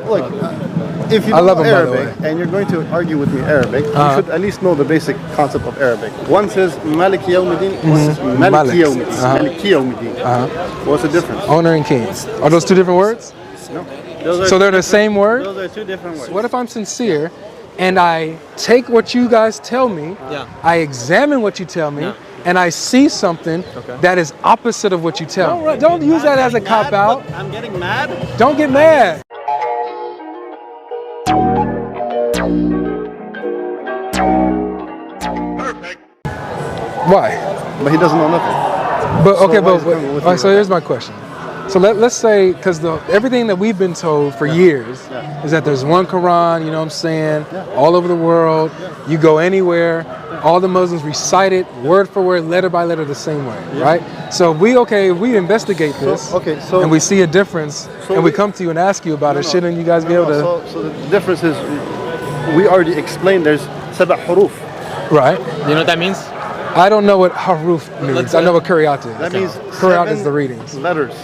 Look, if you know Arabic and you're going to argue with me Arabic, you should at least know the basic concept of Arabic. One says Malik Yawmiddin, one says Malik Yawmiddin. Malik Yawmiddin. What's the difference? Owner and king. Are those two different words? No. So they're the same word? Those are two different words. What if I'm sincere and I take what you guys tell me, I examine what you tell me, and I see something that is opposite of what you tell me? Don't use that as a cop-out. I'm getting mad? Don't get mad. Why? But he doesn't know nothing. But okay, all right, so here's my question. So let's say, because everything that we've been told for years is that there's one Quran, you know what I'm saying, all over the world. You go anywhere, all the Muslims recite it word for word, letter by letter, the same way, right? So if we investigate this, and we see a difference, and we come to you and ask you about it, shouldn't you guys be able to? So the difference is, we already explained there's sab'a huruf. Right. You know what that means? I don't know what haruf means. I know what qira'at is. That means qira'at is the readings. Letters.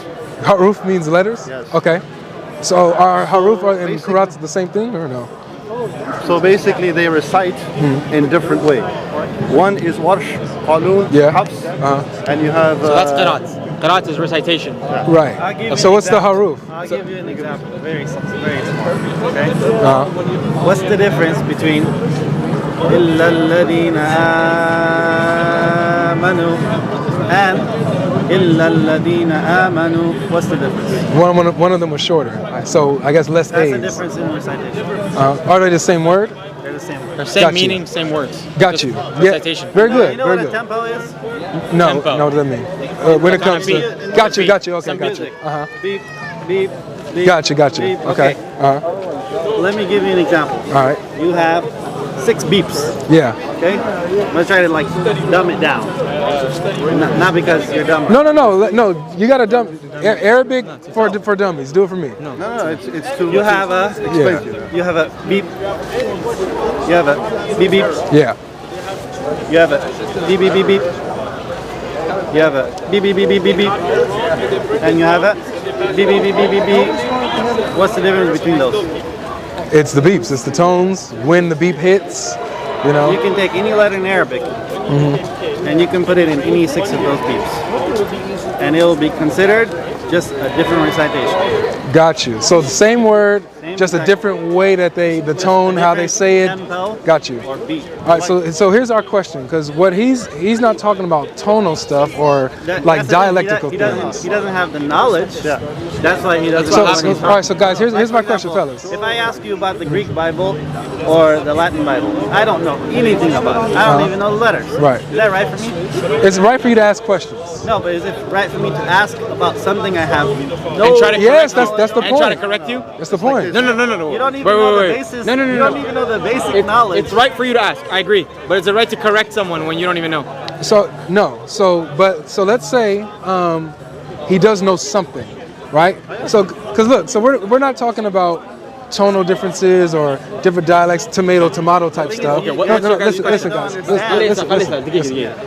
Haruf means letters? Yes. Okay. So are haruf and qira'at the same thing or no? So basically they recite in different way. One is warsh, qalun, hafs, and you have... So that's qira'at. Qira'at is recitation. Right. So what's the haruf? I'll give you an example. Very simple. Okay? What's the difference between إِلَّا الَّذِينَ آمَنُوا and إِلَّا الَّذِينَ آمَنُوا? What's the difference? One of them was shorter. So I guess less That's A's. the difference in recitation. Are they the same word? They're the same word. They're same meaning, same words. Got you. Recitation. Yeah. Very good. You know very what good. a tempo is? No, Tempo. no, what does that mean? When it comes to... Got you. Okay, Some got you. music. Beep, beep, beep. Got you. Beep. Okay. Let me give you an example. All right. You have 6 beeps. Yeah. Okay? I'm gonna try to like dumb it down. Not because you're dumb. No. You gotta dumb Arabic for dummies. Do it for me. No, it's too... You have a... You have a beep. You have a beep beep. Yeah. You have a beep beep beep beep. You have a beep beep beep beep beep beep. And you have a beep beep beep beep beep beep. What's the difference between those? It's the beeps. It's the tones when the beep hits. You know. You can take any letter in Arabic and you can put it in any 6 of those beeps, and it will be considered just a different recitation. Got you. So the same word, just a different way that the tone, how they say it. Got you. Or beat. All right. So here's our question, because what he's not talking about tonal stuff or like dialectical things. He doesn't have the knowledge. That's why he doesn't. All right. So guys, here's my question, fellas. If I ask you about the Greek Bible or the Latin Bible, I don't know anything about it. I don't even know the letters. Right. Is that right for me? It's right for you to ask questions. No, but is it right for me to ask about something I have no? And try to Yes, correct that's the and try to point. correct you? That's the point. No. You don't even know the basis. No. You don't even know the basic knowledge. It's right for you to ask. I agree. But it's a right to correct someone when you don't even know. So let's say he does know something, right? So we're not talking about tonal differences or different dialects, tomato type stuff. Okay, listen, guys. Listen.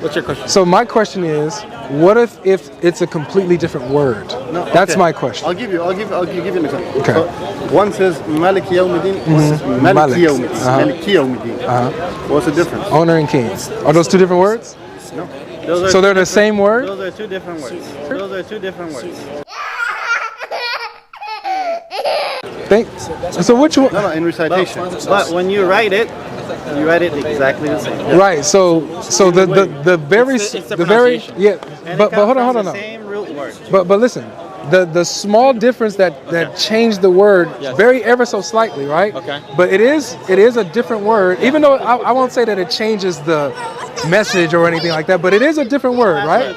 What's your question? So my question is, what if it's a completely different word? That's my question. I'll give you an example. Okay. So one says Malik Yawmiddin, one says Malik Yawmiddin. Malik Yawmiddin. What's the difference? Owner and king. Are those two different words? No. So they're the same word? Those are two different words. So which one? No, in recitation. But when you write it exactly the same. Right. So the very But hold on. Same root word. But listen, the small difference that changed the word very ever so slightly, right? Okay. But it is a different word, even though I won't say that it changes the message or anything like that. But it is a different word, right?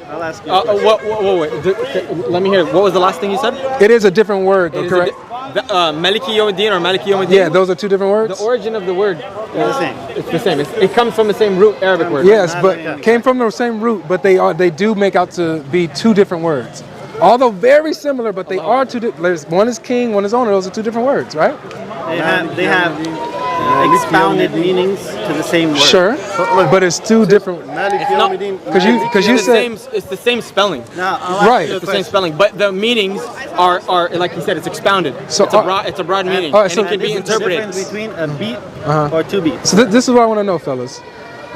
I'll ask you a question. Wait. Let me hear. What was the last thing you said? It is a different word, though, correct? Maliki Yawmiddin or Maliki Yawmiddin? Yeah, those are two different words. The origin of the word It's the same. it's the same. It comes from the same root Arabic word. Yes, but came from the same root, but they do make out to be two different words. Although very similar, but they are two different. One is king, one is owner. Those are two different words, right? They have expounded meanings to the same word. Sure, but it's two different. Because you said it's the same spelling. Now, right. It's the same spelling, but the meanings are like you said, it's expounded. So it's a broad meaning, right, so and it can be interpreted. The difference between a beat or two beats. So this is what I want to know, fellas.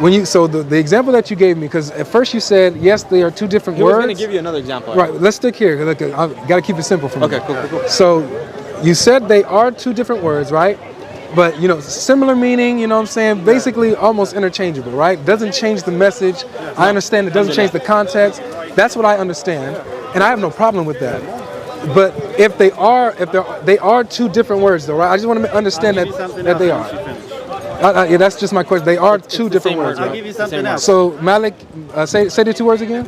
The example that you gave me, because at first you said yes, they are two different He words. was going to give you another example. Right. Let's stick here. Look, I've got to keep it simple for me. Okay, cool. So you said they are two different words, right? But similar meaning. You know what I'm saying? Basically, almost interchangeable, right? Doesn't change the message. I understand it doesn't change the context. That's what I understand, and I have no problem with that. But if they are two different words, though, right? I just want to understand that they are. Yeah, that's just my question. They are two different words. I'll give you something else. So Malik, say the two words again.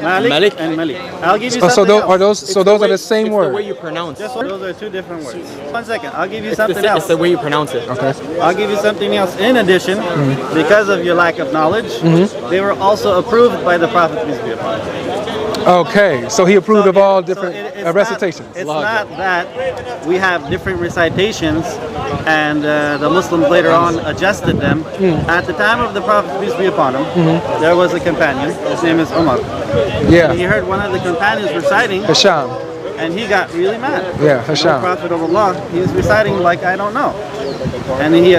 Malik and Malik. I'll give you something else. Those are the same word. It's the way you pronounce. Those are two different words. 1 second. I'll give you something else. It's the way you pronounce it. Okay. I'll give you something else. In addition, because of your lack of knowledge, they were also approved by the Prophet, peace be upon him. Okay, so he approved of all different it's recitations. It's not that we have different recitations and the Muslims later on adjusted them. At the time of the Prophet, peace be upon him, there was a companion. His name is Umar. Yeah. And he heard one of the companions reciting, Hisham. and he got really mad. Yeah, The Hisham. Prophet of Allah, he's reciting like I don't know. And he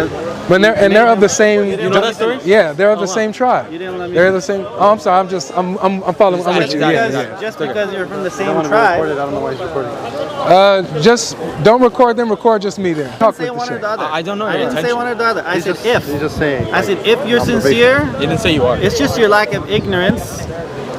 But they're of the same. You know that story? Yeah, they're of the same tribe. You didn't let me. They're the same. Oh, I'm sorry. I'm following. I'm with you. Just because you're from the same tribe. I don't know why he's recording. Just don't record them. Record just me there. Talk Say with the one or shit. the other. I don't know I your didn't say intention. one or the other. I said if. He's just saying. I said if you're sincere, He didn't say you are. it's just your lack of ignorance,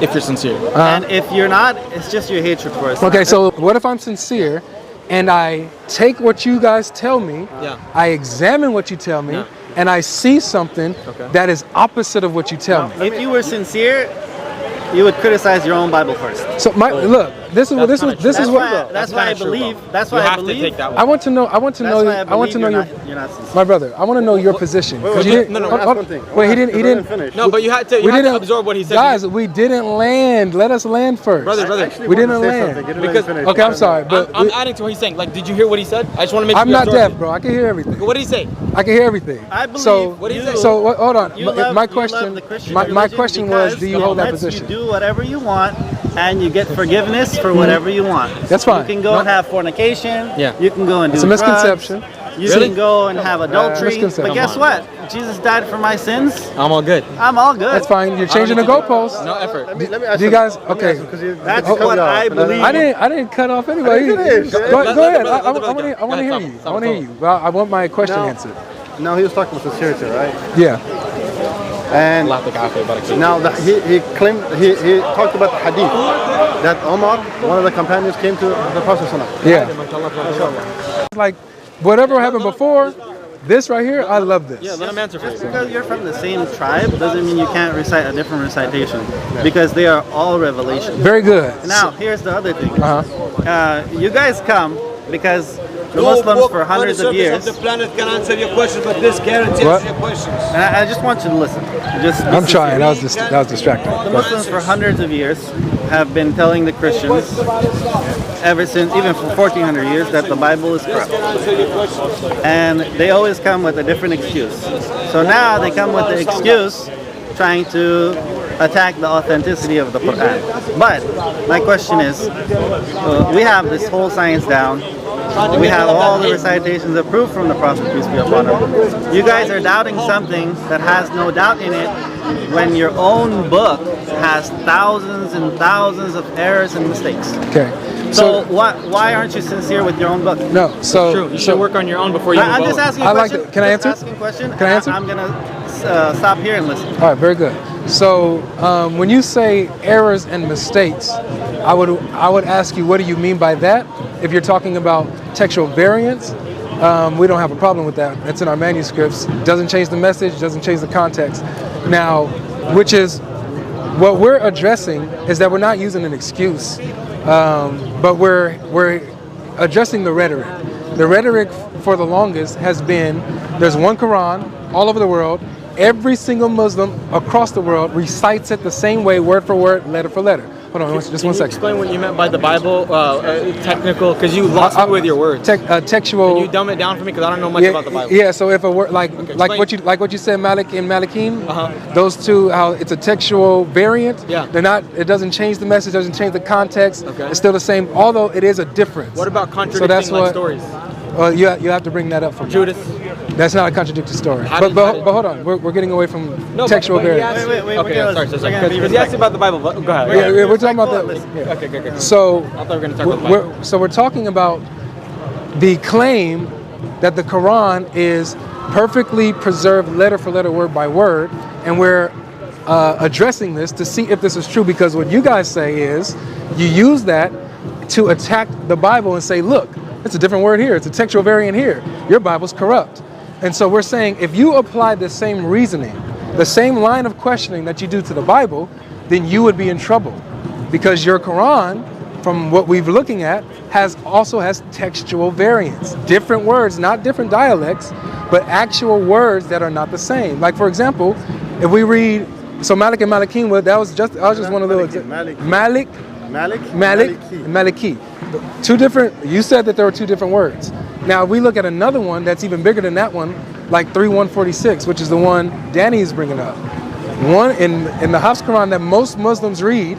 If you're sincere. and if you're not, it's just your hatred for us. Okay, so what if I'm sincere, and I take what you guys tell me, Yeah. I examine what you tell me, Yeah. and I see something that is opposite of what you tell me. If you were sincere, you would criticize your own Bible first. So look, this is what That's not this true. is what That's why I believe. That's You why I have to believe. take that one. I want to know. I want to know. That's why I want to know your. you're not sincere. My brother, I want to know your position. 'Cause you wait, didn't- no, no, hold- that's hold- one thing. Wait, he didn't. finish. No, but you had to absorb what he said. Guys, we didn't land. Let us land first. Brother. We didn't land. Because- Okay, I'm sorry, but I'm adding to what he's saying. Like, did you hear what he said? I just want to make I'm sure you not absorb deaf, bro. I can hear everything. it. What did he say? I can hear everything. I believe. So, What do you think? hold on. You My- love, my you question. love the Christian My religion question was, because do you it hold that lets position? You do whatever you want, and you get forgiveness for whatever you want. That's fine. You can go and have fornication. Yeah. You can go and do It's a drugs. misconception. You Really? can go and have adultery. Misconception. But guess Come on. what? Jesus died for my sins. I'm all good. I'm all good. That's fine. You're changing the goalposts. No effort. Let me ask Do you guys? Okay. That's what I believe. I didn't cut off anybody. I didn't finish. Go Let ahead. the I brother want go. to hear Go ahead, you. stop, I want to hear stop. you. Well, I want my question Now- answered. Now he was talking about sincerity, right? Yeah. And now that he claimed he talked about hadith that Omar, one of the companions, came to the Prophet ﷺ. Yeah. Like whatever happened before, this right here, I love this. Yeah, let him answer for Just you. because you're from the same tribe doesn't mean you can't recite a different recitation, because they are all revelation. Very good. Now, here's the other thing. Uh-huh. You guys come because the Muslims for hundreds of years. The planet can answer your questions, but this guarantees What? your questions. And I just want you to listen. Just be I'm trying. sincere. That was distracting. The Muslims for hundreds of years have been telling the Christians, ever since, even for 1400 years, that the Bible is corrupt. And they always come with a different excuse. So now they come with the excuse trying to attack the authenticity of the Quran. But my question is, we have this whole science down. We have all the recitations approved from the Prophet, peace be upon him. You guys are doubting something that has no doubt in it, when your own book has thousands and thousands of errors and mistakes. Okay. So why aren't you sincere with your own book? No. So True. You should work on your own before you move I'm just forward. asking a I like question. it. Can I Just answer? asking a question. Can I answer? I'm gonna stop here and listen. All right, very good. So when you say errors and mistakes, I would ask you, what do you mean by that? If you're talking about textual variants, we don't have a problem with that. It's in our manuscripts. Doesn't change the message, doesn't change the context. Now, which is what we're addressing is that we're not using an excuse, but we're addressing the rhetoric. The rhetoric for the longest has been, there's one Quran all over the world. Every single Muslim across the world recites it the same way, word for word, letter for letter. hold on, just Can one you second. explain what you meant by the Bible, technical, because you lost me with your words. Textual. Can you dumb it down for me, because I don't know much about the Bible. Yeah, so if a word like explain. what you said, Malik and Malakim, Uh-huh. those two, how it's a textual variant. Yeah. They're not. It doesn't change the message. Doesn't change the context. Okay. It's still the same, although it is a difference. What about So contradicting that's what. stories? You have to bring that up for me. Judas. That's not a contradictory story. How But did- but, how did- but hold on, we're getting away from No, textual but he variants. asked- Wait, Okay, sorry. because he asked you about the Bible. But go ahead. Yeah, we're talking about that. Listen. Yeah. Okay. So I thought we were going to talk about the Bible. we're talking about the claim that the Quran is perfectly preserved letter for letter, word by word, and we're addressing this to see if this is true, because what you guys say is you use that to attack the Bible and say, look, it's a different word here, it's a textual variant here, your Bible's corrupt. And so we're saying if you apply the same reasoning, the same line of questioning that you do to the Bible, then you would be in trouble, because your Quran, from what we've looking at, also has textual variants, different words, not different dialects, but actual words that are not the same. Like, for example, if we read, so Malik and Malakim, that was just one of those. Malik, Maliki. Two different. You said that there were two different words. Now, if we look at another one that's even bigger than that one, like 3:146, which is the one Danny is bringing up. One in the Hafs Quran that most Muslims read.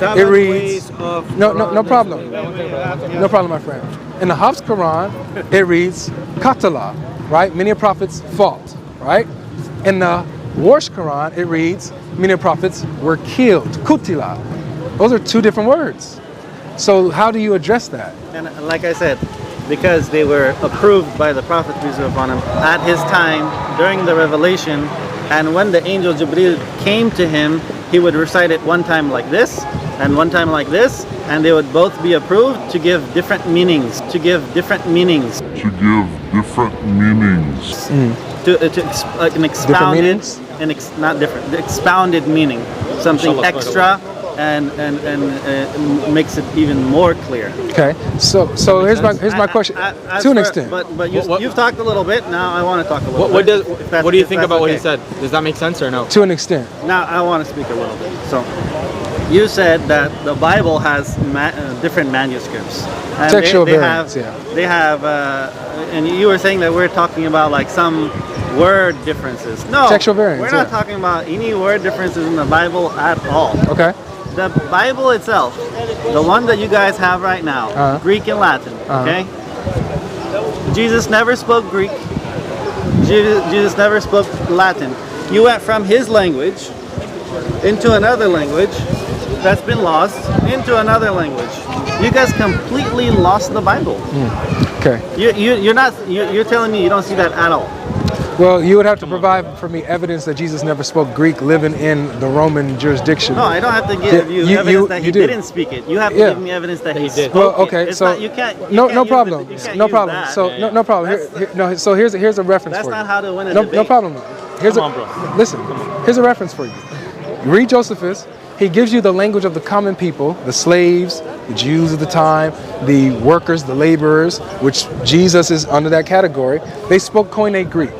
It reads, no problem. No problem, my friend. In the Hafs Quran, it reads Qatala, right? Many prophets fought, right? In the Warsh Quran, it reads many prophets were killed, Kutila. Those are two different words. So how do you address that? And like I said, because they were approved by the Prophet peace be upon him at his time during the revelation, and when the angel Jibreel came to him, he would recite it one time like this and one time like this, and they would both be approved to give different meanings. To give different meanings. To give different meanings. An expounded, not different, the expounded meaning, something extra, and makes it even more clear. Okay, so here's my question. To an extent, but you've talked a little bit. Now I want to talk a little What bit. what do you think about what he said? Does that make sense or no? to an extent. Now I want to speak a little bit. So you said that the Bible has different manuscripts. And Textual they variants, have, yeah. They have, and you were saying that we're talking about like some word differences. No, Textual variants, we're not yeah. talking about any word differences in the Bible at all. Okay. The Bible itself, the one that you guys have right now, Greek and Latin, okay? Jesus never spoke Greek. Jesus never spoke Latin. You went from his language into another language that's been lost into another language. You guys completely lost the Bible. Okay. You're telling me you don't see that at all. Well, you would have to provide for me evidence that Jesus never spoke Greek living in the Roman jurisdiction. No, I don't have to give you evidence that he didn't speak it. You have to give me evidence that he spoke Well, okay, it. It's so not, you can't. You no can't problem. use it, No problem. that. So no problem. So here's a reference That's for you. not how to win a No debate. problem. Listen. Here's a reference for you. Read Josephus. He gives you the language of the common people, the slaves, the Jews of the time, the workers, the laborers, which Jesus is under that category. They spoke Koine Greek.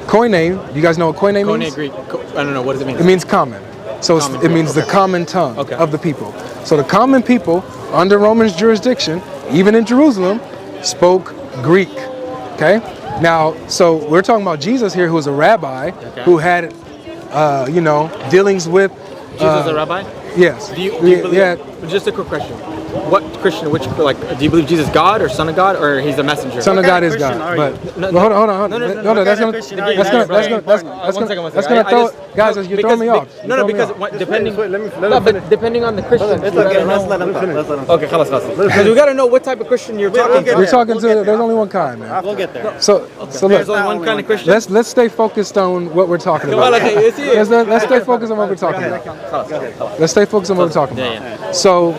Koine, you guys know what Koine means? Koine Greek. I don't know. What does it mean? It means common. So it means the common tongue of the people. So the common people under Roman jurisdiction, even in Jerusalem, spoke Greek. Okay? Now, so we're talking about Jesus here, who was a rabbi, who had, dealings with. Jesus a rabbi? Yes. Do you believe? Just a quick question. What Christian? Do you believe Jesus is God or Son of God, or he's a messenger? Son of God is Christian God. are But hold on. No, That's gonna throw, guys. You're throwing me off. Because depending. Depending on the Christian. It's okay. Let's let him talk. Okay, because we gotta know what type of Christian you're talking to. We're talking to. There's only one kind, man. We'll get there. So There's look. only one kind of Christian. Let's stay focused on what we're talking about. Let's stay focused on what we're talking about. Let's stay focused on what we're talking about. So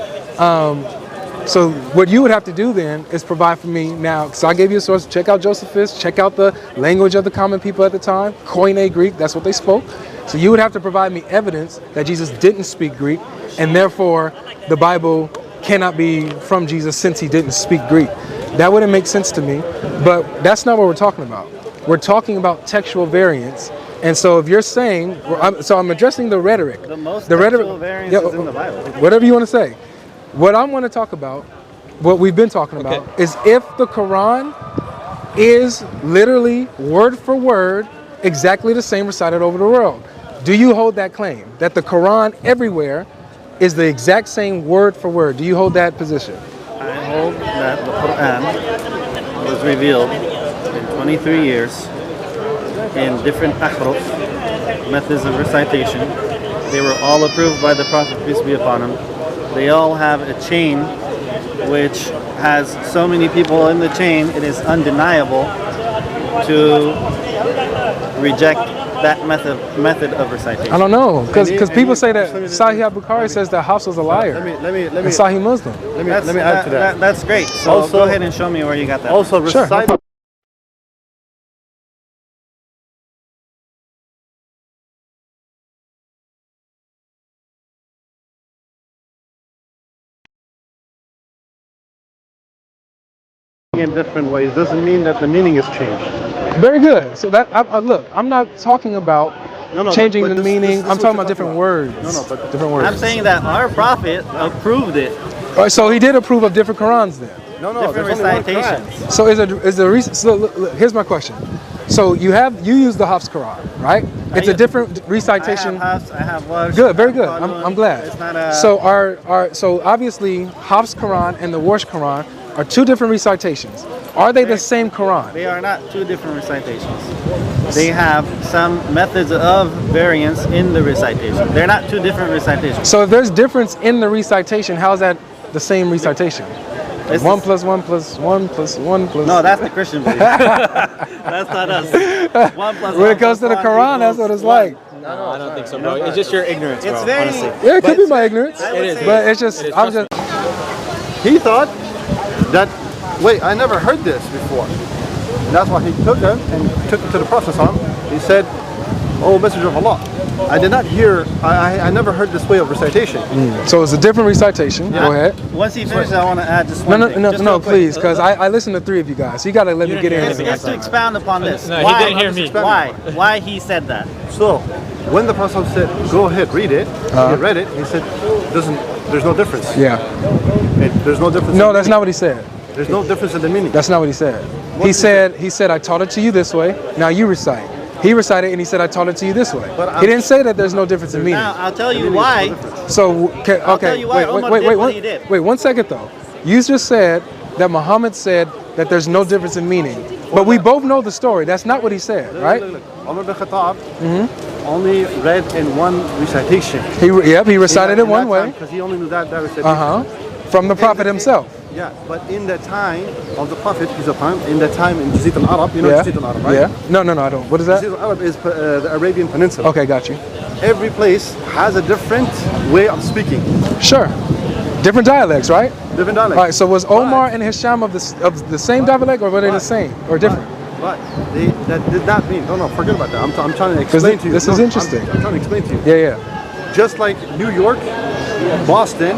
what you would have to do then is provide for me now, so I gave you a source, check out Josephus, check out the language of the common people at the time, Koine Greek, that's what they spoke. So you would have to provide me evidence that Jesus didn't speak Greek, and therefore the Bible cannot be from Jesus since he didn't speak Greek. That wouldn't make sense to me, but that's not what we're talking about. We're talking about textual variants, And so if you're saying, I'm addressing the rhetoric. The most rhetoric, actual variance is in the Bible. Whatever you want to say. What I want to talk about, what we've been talking about, is if the Quran is literally word for word exactly the same recited over the world. Do you hold that claim that the Quran everywhere is the exact same word for word? Do you hold that position? I hold that the Quran was revealed in 23 years in different ahruf, methods of recitation. They were all approved by the Prophet, peace be upon him. They all have a chain which has so many people in the chain, it is undeniable to reject that method of recitation. I don't know, because people say that Sahih al-Bukhari says that Hafs was a liar. Let me and Sahih Muslim. let me add to that. That's great. So Also- go ahead and show me where you got that. Also, Sure, no recite. In different ways doesn't mean that the meaning has changed. Very good. So that look, I'm not talking about changing but the this- meaning. this is I'm what talking you're about different talking words. about. But different words. I'm saying that our Prophet approved it. All right, so he did approve of different Qurans then. no, Different there's only one Quran. recitations. So look, here's my question. So you use the Hafs Quran, right? It's a different recitation. I have Warsh, Good, very I have good. Qalun. I'm glad. It's not a, So obviously Hafs Quran and the Warsh Quran are two different recitations. Are they the same Quran? they are not two different recitations. They have some methods of variance in the recitation. They're not two different recitations. So if there's difference in the recitation, how is that the same recitation? It's 1 plus 1 plus 1 plus 1 plus. No, that's the Christian belief. That's not us. 1 plus When 1 it comes to the plus 1 Quran, that's what it's equals like. No, I don't think so, bro. It's just your ignorance, bro. It's very. Honestly. Yeah, it could be But- my ignorance. I would It is. say- But it's just, It is, I'm trust just. He thought that, wait, I never heard this before. That's why he took him and took him to the Prophet. He said, "Oh, Messenger of Allah, I did not hear, I never heard this way of recitation." So it's a different recitation. Go ahead. Once he finishes, I want to add just No, one no, thing. no, Just no, real quick. please, because I listened to three of you guys. So you got to let me get in. Just to expound upon this. No, he why, didn't hear me. Why he said that? So, when the Prophet said, "Go ahead, read it," he read it. He said, "There's no difference. Yeah. There's no difference. No, in that's meaning. not what he said. There's no difference in the meaning." That's not what he said. He said, I taught it to you this way. Now you recite. He recited and he said, I taught it to you this way. He didn't say that there's no difference in meaning. Now I'll tell you why. So, okay, tell you why Omar did what he did. wait, 1 second though. You just said that Muhammad said that there's no difference in meaning. But we both know the story. That's not what he said, right? Look. Umar bin Khattab only read in one recitation. He recited it one way. Because he only knew that recitation. From the Prophet himself. Yeah, but in the time of the Prophet, peace upon him, in the time in Jazit al-Arab, you know Yeah. Jazit al-Arab, right? Yeah. No, I don't. What is that? Jazit al-Arab is the Arabian Peninsula. Okay, got you. Every place has a different way of speaking, Sure. Different dialects, right? different dialects. All right. So was Omar and Hisham of the same dialect, or were they the same or different? But that did not mean, no, forget about that. I'm trying to 'Cause explain to you. this is interesting. I'm trying to explain to you. Yeah. Just like New York, Boston,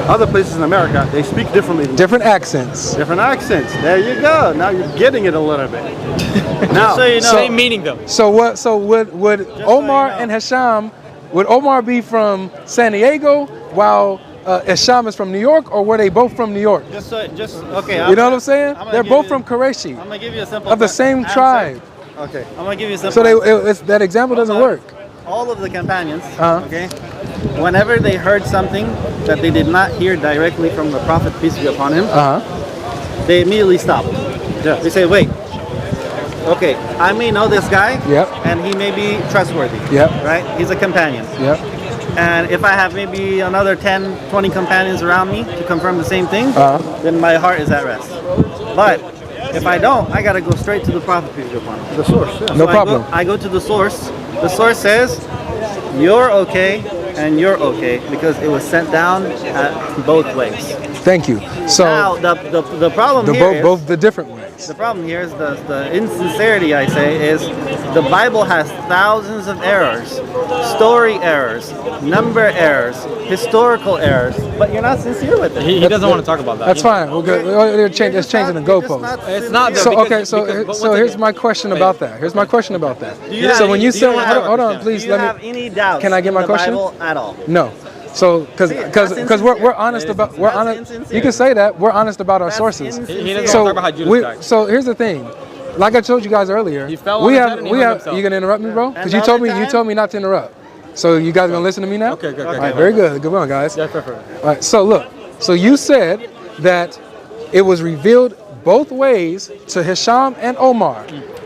other places in America, they speak differently. Different accents. Different accents. There you go. Now you're getting it a little bit. Now, So you know, Same meaning, though. So what? So would Omar you know. and Hisham? Would Omar be from San Diego while Hisham is from New York, or were they both from New York? okay. You know what I'm saying? I'm gonna They're give both you- from Qureshi, I'm gonna give you a simple of the same answer. tribe. okay. I'm gonna give you a simple. So answer. that example doesn't Hold on. work. All of the companions, Uh-huh. okay, whenever they heard something that they did not hear directly from the Prophet, peace be upon him, they immediately stopped. Yeah. They say, wait, okay, I may know this guy, Yep. and he may be trustworthy, Yep. right? He's a companion. Yep. And if I have maybe another 10, 20 companions around me to confirm the same thing, then my heart is at rest. But if I don't, I gotta go straight to the Prophet, peace be upon him. The source, yeah. No So problem. I go to the source. The source says, you're okay and you're okay because it was sent down both ways. Thank you. So Now, the problem the here is, both the different ways. the problem here is the insincerity, I say, is the Bible has thousands of errors, story errors, number errors, historical errors, but you're not sincere with it. He doesn't want to talk about that. That's fine. We're good. It's changing the goalpost. It's not. So because- okay, because- so here's my question about that. Here's my question about that. you have So when any- you do say, you have- hold on, please Do you let have me. any doubts Can I get in my the question? Bible at all? No. So because we're honest about we're That's honest. insincere. You can say that we're honest about our That's sources. insincere. He doesn't So want to talk about how Judas died. so here's the thing. Like I told you guys earlier, He fell on his head and he hung himself. You gonna interrupt me, bro? Because And you the told other me you time- told me not to interrupt. So you guys gonna listen to me now? Okay, good, All good, right, good. very good. Good one, guys. Yeah, perfect. All right, so look, so you said that it was revealed both ways to Hisham and Omar.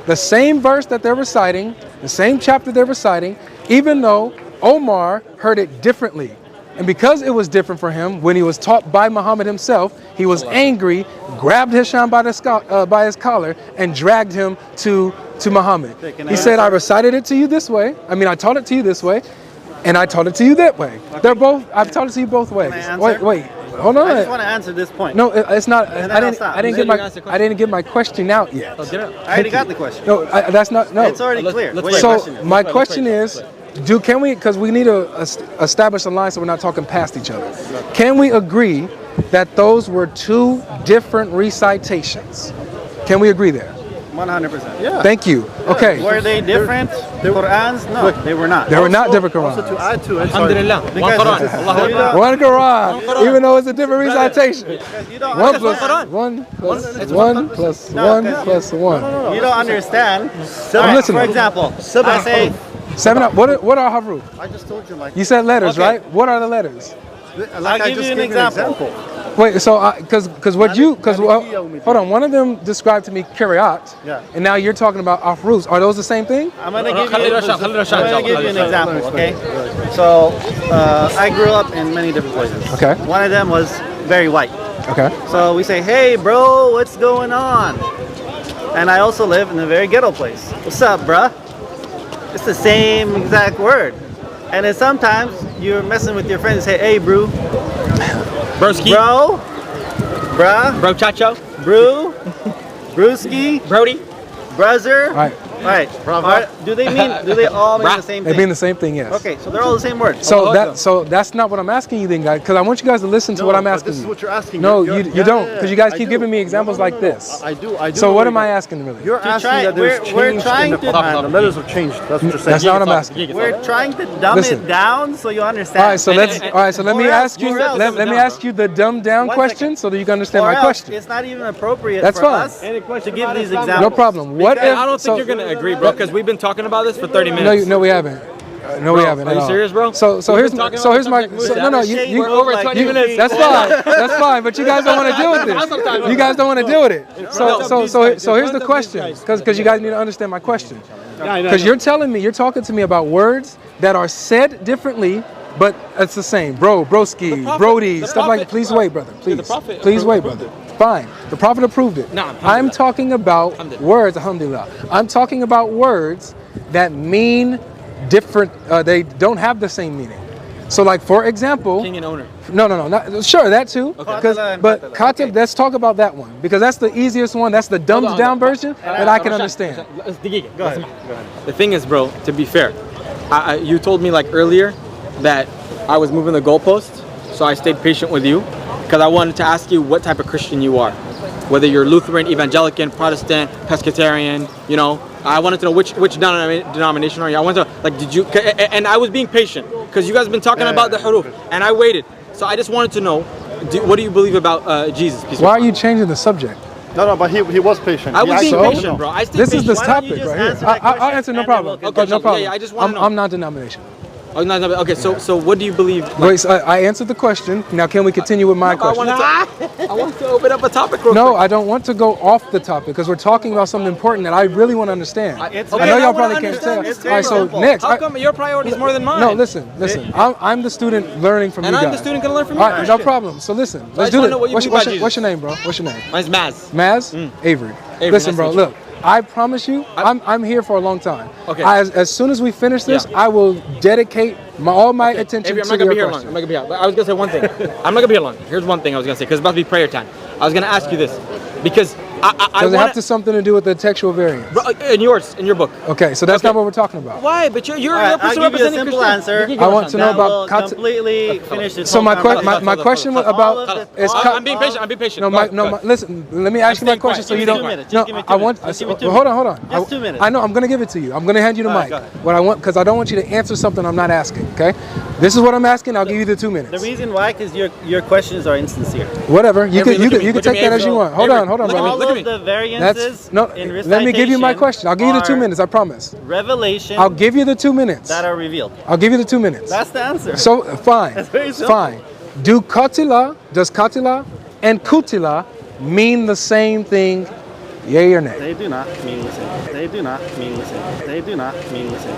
The same verse that they're reciting, the same chapter they're reciting, even though Omar heard it differently. And because it was different for him, when he was taught by Muhammad himself, he was angry, grabbed Hisham by his collar, and dragged him to Muhammad. can I He said, answer? I recited it to you this way. I mean, I taught it to you this way, and I taught it to you that way. They're both, I've taught it to you both ways. answer? Wait, hold on. I just want to answer this point. No, it's not. then I I'll didn't. stop. I didn't You get said you asked the my. I didn't get my question out yet. Oh, get up. I already got the question. No, that's not. No. It's already clear. let's What wait. your So question is. my question is, can we? Because we need to establish a line so we're not talking past each other. Can we agree that those were two different recitations? Can we agree there? 100%. Yeah. Thank you. Okay. Were they different Qur'ans? No, they were not. They were not different Also, Qurans. to add to it, Alhamdulillah. One Because Quran. it's- Allahu you Akbar. don't- One Quran, even though it's a different recitation. You don't One understand. plus Quran. one plus It's one plus No, one 'cause plus one. You don't understand. I'm Alright, listening. For example, I say, Seven. What are haruf? I just told you, like, You said letters, Okay. right? What are the letters? like I give just you an gave example. Wait, so because what you hold on, one of them described to me kiryat, Yeah. and now you're talking about afruz. Are those the same thing? I'm gonna No, give Khalid you, Rashad, Khalid Rashad, I'm gonna give you an Khalid example, okay? So, I grew up in many different places. Okay. One of them was very white. Okay. So we say, hey bro, what's going on? And I also live in a very ghetto place. What's up, bruh? It's the same exact word. And then sometimes you're messing with your friends and say, hey bro, Broski. bro, bruh, Bro Chacho. brew, brewski, Brody. brother. All right. Right. Do they all mean the same They thing? mean the same thing, yes. Okay, so they're all the same word. So that's not what I'm asking you then, guys, because I want you guys to listen to what I'm but asking This is you. what you're asking. No, You're- you don't, because you guys I keep do. giving me examples No, like this. I do. I do. So know what am I you're- asking really? You're asking try- that there's we're change trying in the to- Quran. The letters have changed. That's what you're saying. That's not what I'm asking. We're trying to dumb Listen. it down so you understand. All right, so let me Or ask else- you or else- let me ask you the dumbed down 1 question second. so that you can understand Or my else question. It's not even appropriate That's for fine. us to give these examples. No problem. What Because if I don't think so- you're gonna agree, bro, because we've been talking about this for 30 No, minutes. no, we haven't. No, we haven't. are at you all. serious, bro? So We've here's been talking so about here's the my subject so, matter. no, Shade you we're over 20 minutes. That's fine. That's fine. But you guys don't want to deal with this. You guys don't want to deal with it. So here's the question, because you guys need to understand my question. Because you're telling me, you're talking to me about words that are said differently, but it's the same. Broski, Brody, the stuff like that. prophet- Please wait, brother. Please. the prophet Please wait, approved brother. Fine. The prophet approved it. No, I'm alhamdulillah. talking about Alhamdulillah. words, alhamdulillah. I'm talking about words that mean different, they don't have the same meaning. So like, for example, King and owner. no, not, sure, that too. Qatala and But qatala. Katib, Okay. let's talk about that one, because that's the easiest one. That's the dumbed down version that I can understand. Go ahead. The thing is, bro, to be fair, you told me like earlier that I was moving the goalpost, so I stayed patient with you because I wanted to ask you what type of Christian you are. Whether you're Lutheran, Evangelican, Protestant, Pescatarian, you know. I wanted to know which denomination are you. I wanted to, like, did you, and I was being patient because you guys have been talking about the huruf, and I waited. So I just wanted to know, what do you believe about Jesus? Peace Why are be you upon changing the subject? No, but he was patient. I was He being actually- patient, bro. I stayed This is patient. this Why don't you topic just right here. answer that I'll question answer, no and then problem. we'll Okay, No so, problem. yeah, I just wanna know. I'm non-denomination. Oh, no, okay, so what do you believe? Wait, so I answered the question. Now can we continue with my I question? wanted to open up a topic real No, quick. I don't want to go off the topic because we're talking about something important that I really want to understand. It's I very- know I y'all wanna probably can't tell. understand. It's All right, so very next. How come your priority is more than mine? No, listen. I'm the student learning from And you I'm guys. the student gonna learn from you. All right, no problem. So listen, let's just do wanna this. know what you What's believe about your Jesus. name, bro? What's your name? Mine's Maz. Maz? Avery. Avery, Listen, nice bro, to meet look. I promise you, I'm here for a long time. Okay. As soon as we finish this, Yeah. I will dedicate all my attention Avery, I'm to not gonna your be here long. question. I'm not gonna be here. But I was gonna say one thing. I'm not gonna be here long. Here's one thing I was gonna say because it's about to be prayer time. I was gonna ask you this because I Does it wanna, have to something to do with the textual variance? in your book. Okay, so that's Okay. not what we're talking about. Why? But you're All right, a I'll person give you a representing simple Christians. answer. You can give I us want one. to know That about will completely finish this So whole my conversation. question was All about of the- is all- cut. I'm being patient. I'm being patient. No, Go ahead. listen. Let me ask you my staying question quiet. so Give you me don't. 2 minutes. No, Just give me 2 I want. minutes. Just give me 2 hold on. Just 2 minutes. I know. I'm gonna give it to you. I'm gonna hand you the All right, mic. go ahead. What I want, because I don't want you to answer something I'm not asking. Okay. This is what I'm asking. I'll give you the 2 minutes. The reason why, because your questions are insincere. Whatever. You Avery, can look at me, look at take me, that as Avery. you want. Hold Avery, on, look at me, brother. All look at of the That's variances no. in recitation Let me give you my question. I'll give you the 2 are minutes. I promise. Revelation I'll give you the 2 minutes. that are revealed. I'll give you the 2 minutes. That's the answer. So fine. That's very simple. Fine. Does katila and kutila mean the same thing? Yay or nay? They do not mean the same. They do not mean the same. They do not mean the same.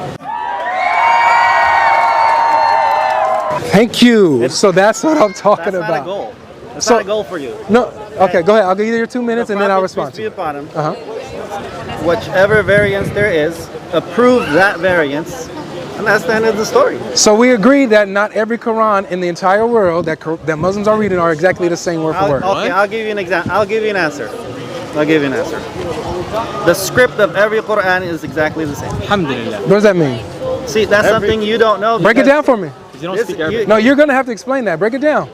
Thank you. So that's what I'm talking That's not about. a goal. That's So- not a goal for you. No. Okay, go ahead. I'll give you your 2 minutes and then I'll respond to Peace you. be upon him. Uh-huh. Whichever variance there is, approve that variance, and that's the end of the story. So we agree that not every Quran in the entire world that Muslims are reading are exactly the same word for word. I'll give you an example. I'll give you an answer. I'll give you an answer. The script of every Quran is exactly the same. Alhamdulillah. What does that mean? See, that's something you don't know. Break it because down for me. You don't this- speak Arabic. No, you're gonna have to explain that. Break it down.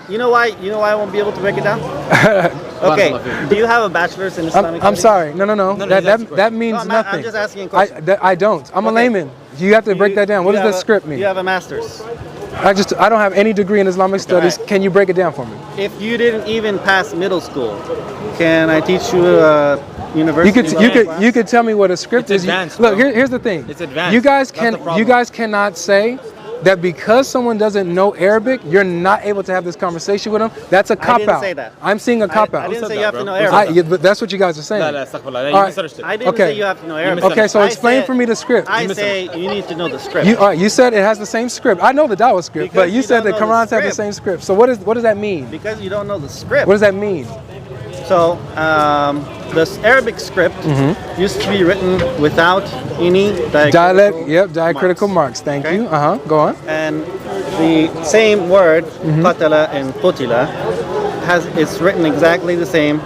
You know why? You know why I won't be able to break it down? Okay. Do you have a bachelor's in Islamic I'm studies? sorry. No. no, That that's the that means No, I'm nothing. just asking a question. I don't. I'm a Okay. layman. You have to break that down. What does the script mean? You have a master's. I don't have any degree in Islamic studies. Alright. Can you break it down for me? If you didn't even pass middle school, can I teach you university? You could tell me what a script It's is. advanced, Look, bro. here's the thing. It's advanced. You guys That's the problem. you guys cannot say that because someone doesn't know Arabic, you're not able to have this conversation with them. That's a cop didn't out. say that. I'm seeing a cop I out. didn't say that, you have to bro? know Who said Arabic. Yeah, but that's what you guys are saying. La, la, astaghfirullah. All You right. misunderstood. I didn't Okay. say you have to know Arabic. Okay, so I explain said- for me the script. I say you need to know the script. All right, you said it has the same script. I know the Dawah script, Because but you you said don't the know the Qurans have the script. same script. So what does that mean? Because you don't know the script. What does that mean? So the Arabic script used to be written without any Dialect, yep, diacritical marks. Thank Okay. you. Go on. And the same word, qatala and qutila, it's written exactly the same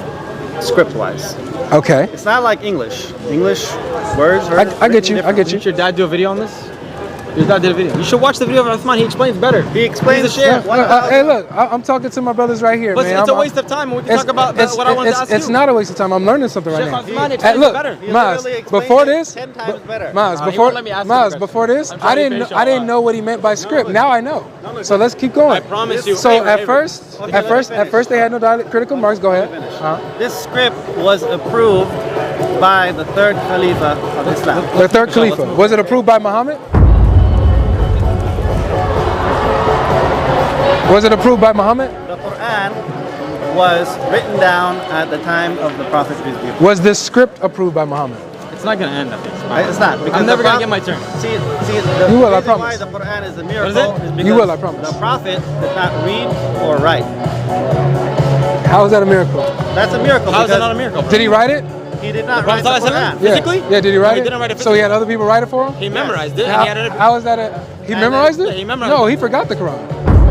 script-wise. Okay. It's not like English. English words are I get you. I get you. Didn't your dad do a video on this? Your dad did a video. You should watch the video of Uthman. He explains better. He explains He's a share. Hey, look, I'm talking to my brothers right here, But man. it's a I'm- waste of time. We can It's, talk about it's, what I wanted to ask it's you. not a waste of time. I'm learning something right Sheikh now. Uthman Hey, explains it look, better. He Maz, literally explained before it this, 10 times better. Maz, he before, won't let me ask him a Maz, question. before this, I'm trying to be patient. I didn't know what he meant by script. Now I know. So let's keep going. I promise you. So Avery, at Avery. first, Okay, at let me first, finish. at first they had no critical marks. Go ahead. This script was approved by the third Khalifa of Islam. The third Khalifa. Was it approved by Muhammad? Was it approved by Muhammad? The Quran was written down at the time of the Prophet peace be upon him. Was this script approved by Muhammad? It's not gonna end. I think. It's not because I'm never the gonna Prophet- get my turn. See, You will, I reason promise. why the Quran is a miracle is it? is because You will, I promise. the Prophet did not read or write. How is that a miracle? That's a miracle. How is that because not a miracle? Did he write it? He did not Prophet write the Sallallahu Alaihi Quran. Wasallam? Physically? Yeah, did he No, write he it? didn't write it So he had physically. other people write it for him? He memorized it. How, And he had it. how is that he And memorized then- it? Yeah, he memorized No, it. he forgot the Quran.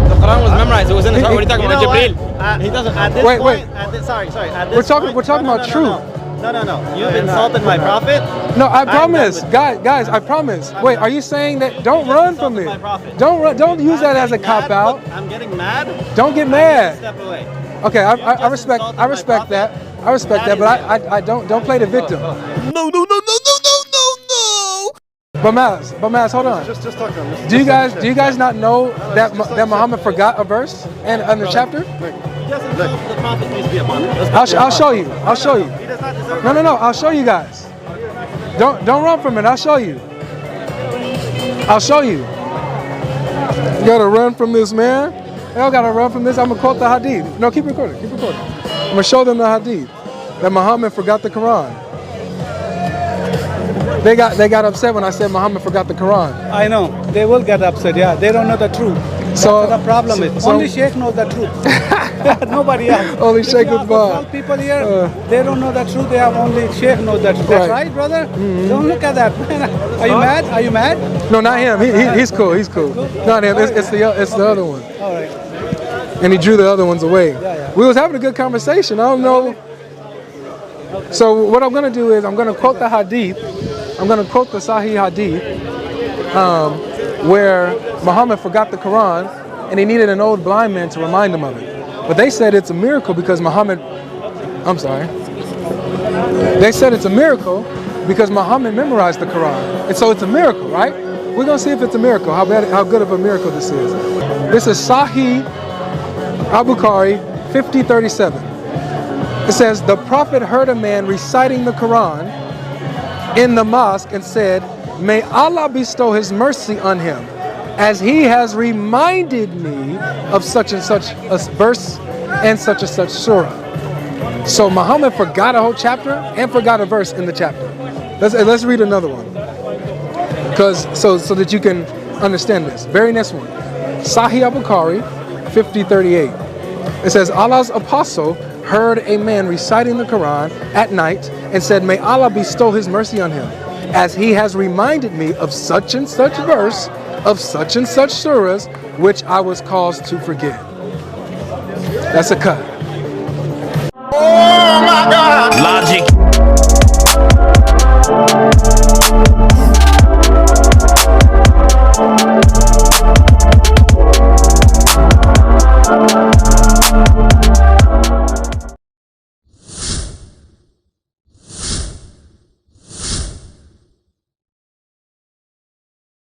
The Quran was memorized. It was in his heart. What are you talking You about? know Jibreel. what? He doesn't. At this Wait, point, wait. At this, sorry. At this We're talking- point- we're talking about truth. No. You've insulted my prophet. No, I done promise. with- Guys, I promise. Wait, are you saying that don't You just run from insulted it? my prophet. Don't run, don't use that I'm as a getting cop mad. out. Look, I'm getting mad. Don't get I mad. need to step away. Okay, You I just respect insulted I my respect that. prophet. I respect that, That but I don't play the victim. No. But Maz, hold on. Just talk to him. Do you guys not know that Muhammad forgot a verse in the chapter? He doesn't insult the prophet, peace be upon him. I'll show you. I'll show you. He does not deserve No. I'll show you guys. Don't run from it. I'll show you. I'll show you. You gotta run from this, man. Y'all gotta run from this. I'm gonna quote the hadith. No, keep recording. Keep recording. I'm gonna show them the hadith that Muhammad forgot the Quran. They got upset when I said Muhammad forgot the Quran. I know. They will get upset, yeah. They don't know the truth. So That's what the problem is. so- Only Sheikh knows the truth. Nobody else. Only If Sheikh you ask Uthman. all people here, they don't know the truth. They have only Sheikh knows the truth. That's Right. right, brother? Don't look at that. Are you mad? Are you mad? No, not him. He's cool. He's cool. Not him. It's the other one. All right. And he drew the other ones away. yeah. We was having a good conversation. I don't know. So what I'm gonna do is I'm gonna quote the hadith. I'm gonna quote the Sahih hadith, where Muhammad forgot the Quran and he needed an old blind man to remind him of it. But they said it's a miracle because Muhammad. I'm sorry. They said it's a miracle because Muhammad memorized the Quran, and so it's a miracle, right? We're gonna see if it's a miracle. How good of a miracle this is. This is Sahih Al-Bukhari 5037. It says, the Prophet heard a man reciting the Quran in the mosque and said, may Allah bestow his mercy on him, as he has reminded me of such and such a verse and such surah. So Muhammad forgot a whole chapter and forgot a verse in the chapter. Let's read another one, so that you can understand this. Very next one, Sahih Al-Bukhari 5038. It says, Allah's apostle heard a man reciting the Quran at night and said, may Allah bestow his mercy on him, as he has reminded me of such and such verse of such and such surahs, which I was caused to forget. That's a cut. Oh my God. Logic.